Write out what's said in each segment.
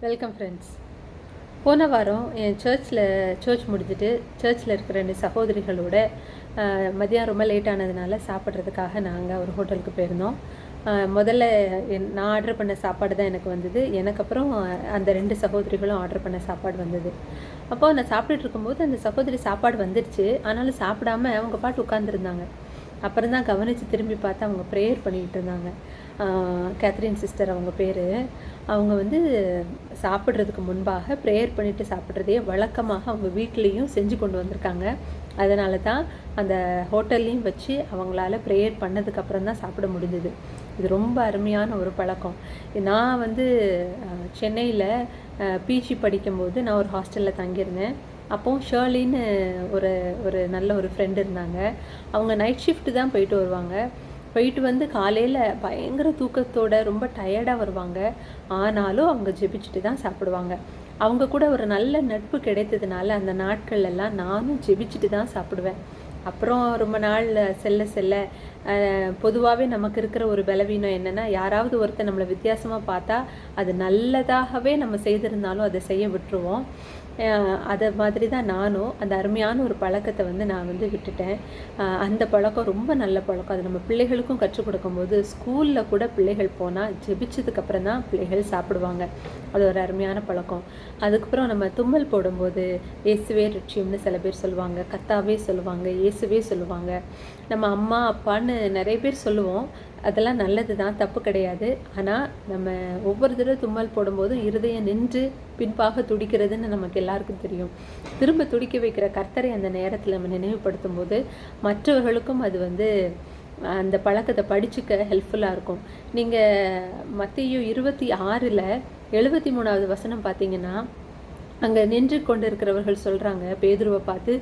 Welcome friends. போன வாரம் என் search முடிஞ்சிட்டு சர்ச்சில் இருக்கிற 2 சகோதரிகளோட மதியம் ரொம்ப லேட் ஆனதுனால சாப்பிட்றதுக்காக நாங்கள் ஒரு ஹோட்டலுக்கு போயிருந்தோம். முதல்ல நான் ஆர்டர் பண்ண சாப்பாடு தான் எனக்கு வந்தது. எனக்கு அப்புறம் அந்த 2 சகோதரிகளும் ஆர்டர் பண்ண சாப்பாடு வந்தது. அப்போது நான் சாப்பிட்டுட்டு இருக்கும்போது அந்த சகோதரி சாப்பாடு வந்துடுச்சு, ஆனாலும் சாப்பிடாம அவங்க பாட்டு உட்காந்துருந்தாங்க. அப்புறம் தான் கவனித்து திரும்பி பார்த்தா அவங்க ப்ரேயர் பண்ணிக்கிட்டு இருந்தாங்க. கேத்ரின் சிஸ்டர் அவங்க பேர். அவங்க வந்து சாப்பிட்றதுக்கு முன்பாக ப்ரேயர் பண்ணிவிட்டு சாப்பிட்றதையே வழக்கமாக அவங்க வீட்லேயும் செஞ்சு கொண்டு வந்திருக்காங்க. அதனால தான் அந்த ஹோட்டல்லையும் வச்சு அவங்களால ப்ரேயர் பண்ணதுக்கப்புறம் தான் சாப்பிட முடிஞ்சுது. இது ரொம்ப அருமையான ஒரு பழக்கம். நான் வந்து சென்னையில் பிஜி படிக்கும்போது நான் ஒரு ஹாஸ்டலில் தங்கியிருந்தேன். அப்போது ஷர்லின்னு ஒரு ஒரு நல்ல ஒரு ஃப்ரெண்டு இருந்தாங்க. அவங்க நைட் ஷிஃப்ட்டு தான் போயிட்டு வருவாங்க. போயிட்டு வந்து காலையில் பயங்கர தூக்கத்தோடு ரொம்ப டயர்டாக வருவாங்க. ஆனாலும் அவங்க ஜெபிச்சுட்டு தான் சாப்பிடுவாங்க. அவங்க கூட ஒரு நல்ல நட்பு கிடைத்ததுனால அந்த நாட்கள்லாம் நானும் ஜெபிச்சுட்டு தான் சாப்பிடுவேன். அப்புறம் ரொம்ப நாள் செல்ல பொதுவாகவே நமக்கு இருக்கிற ஒரு பலவீனம் என்னென்னா, யாராவது ஒருத்தர் நம்மளை வித்தியாசமாக பார்த்தா அது நல்லதாகவே நம்ம செய்திருந்தாலும் அதை செய்ய விட்டுருவோம். அதை மாதிரி தான் நானும் அந்த அருமையான ஒரு பழக்கத்தை வந்து நான் வந்து விட்டுட்டேன். அந்த பழக்கம் ரொம்ப நல்ல பழக்கம். அது நம்ம பிள்ளைகளுக்கும் கற்றுக் கொடுக்கும்போது ஸ்கூலில் கூட பிள்ளைகள் போனால் ஜெபிச்சதுக்கப்புறம் தான் பிள்ளைகள் சாப்பிடுவாங்க. அது ஒரு அருமையான பழக்கம். அதுக்கப்புறம் நம்ம தும்மல் போடும்போது இயேசுவே ரட்சியம்னு சில பேர் சொல்லுவாங்க, கர்த்தாவே சொல்லுவாங்க, இயேசுவே சொல்லுவாங்க. நம்ம அம்மா அப்பான்னு நிறைய பேர் சொல்லுவோம். அதெல்லாம் நல்லது தான், தப்பு கிடையாது. ஆனால் நம்ம ஒவ்வொரு தடவை தும்மல் போடும்போதும் இருதயம் நின்று பின்பாக துடிக்கிறதுன்னு நமக்கு எல்லாருக்கும் தெரியும். திரும்ப துடிக்க வைக்கிற கர்த்தரை அந்த நேரத்தில் நம்ம நினைவுபடுத்தும் போது மற்றவர்களுக்கும் அது வந்து அந்த பழக்கத்தை படிச்சுக்க ஹெல்ப்ஃபுல்லாக இருக்கும். நீங்கள் மத்தேயு 26 73வது வசனம் பார்த்தீங்கன்னா, அங்கே நின்று கொண்டிருக்கிறவர்கள் சொல்கிறாங்க பேதுருவை பார்த்து,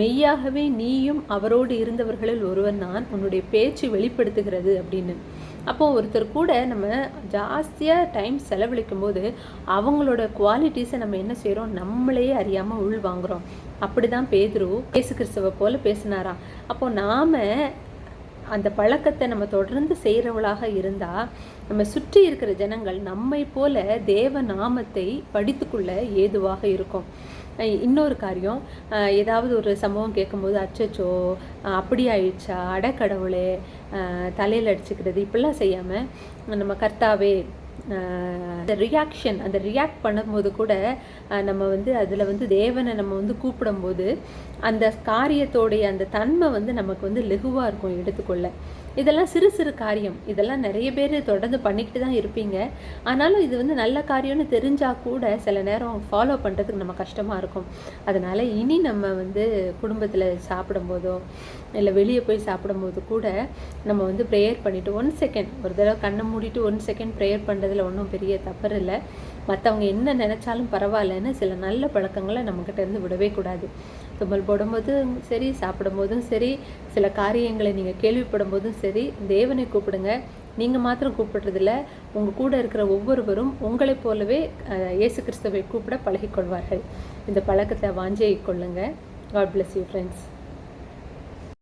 மெய்யாகவே நீயும் அவரோடு இருந்தவர்களில் ஒருவன் நான், உன்னுடைய பேச்சு வெளிப்படுத்துகிறது அப்படின்னு. அப்போது ஒருத்தர் கூட நம்ம ஜாஸ்தியாக டைம் செலவழிக்கும் போது அவங்களோட குவாலிட்டிஸை நம்ம என்ன செய்கிறோம், நம்மளையே அறியாமல் உள் வாங்குகிறோம். அப்படி தான் பேதுரு இயேசு கிறிஸ்துவை போல் பேசினாராம். அப்போது நாம் அந்த பழக்கத்தை நம்ம தொடர்ந்து செய்கிறவளாக இருந்தால் நம்ம சுற்றி இருக்கிற ஜனங்கள் நம்மை போல தேவ நாமத்தை படித்துக்கொள்ள ஏதுவாக இருக்கும். இன்னொரு காரியம், ஏதாவது ஒரு சம்பவம் கேட்கும்போது அச்சச்சோ அப்படி ஆயிடுச்சா, அடக்கடவுளே, தலையில் அடிச்சுக்கிறது இப்படிலாம் செய்யாமல் நம்ம கர்த்தாவே அந்த ரியாக்ட் பண்ணும்போது கூட நம்ம வந்து அதில் வந்து தேவனை நம்ம வந்து கூப்பிடும்போது அந்த காரியத்தோடைய அந்த தன்மை வந்து நமக்கு வந்து லெகுவாக இருக்கும் எடுத்துக்கொள்ள. இதெல்லாம் சிறு சிறு காரியம். இதெல்லாம் நிறைய பேர் தொடர்ந்து பண்ணிக்கிட்டு தான் இருப்பீங்க. ஆனாலும் இது வந்து நல்ல காரியம்னு தெரிஞ்சால் கூட சில நேரம் ஃபாலோ பண்ணுறதுக்கு நம்ம கஷ்டமாக இருக்கும். அதனால் இனி நம்ம வந்து குடும்பத்தில் சாப்பிடும்போதோ இல்லை வெளியே போய் சாப்பிடும்போது கூட நம்ம வந்து ப்ரேயர் பண்ணிவிட்டு 1 செகண்ட் ஒரு தடவை கண்ணை மூடிட்டு 1 செகண்ட் ப்ரேயர் பண்ணுறதுல ஒன்றும் பெரிய தப்பு இல்லை. மற்றவங்க என்ன நினச்சாலும் பரவாயில்லன்னு சில நல்ல பழக்கங்களை நம்மக்கிட்ட இருந்து விடவே கூடாது. தும்மல் போடும்போதும் சரி, சாப்பிடும்போதும் சரி, சில காரியங்களை நீங்கள் கேள்விப்படும் போதும் சரி, தேவனை கூப்பிடுங்க. நீங்கள் மாத்திரம் கூப்பிடுறதில்ல, உங்கள் கூட இருக்கிற ஒவ்வொருவரும் உங்களைப் போலவே இயேசு கிறிஸ்துவை கூப்பிட பழகிக்கொள்வார்கள். இந்த பழக்கத்தை வாஞ்சை கொள்ளுங்கள். God bless you friends.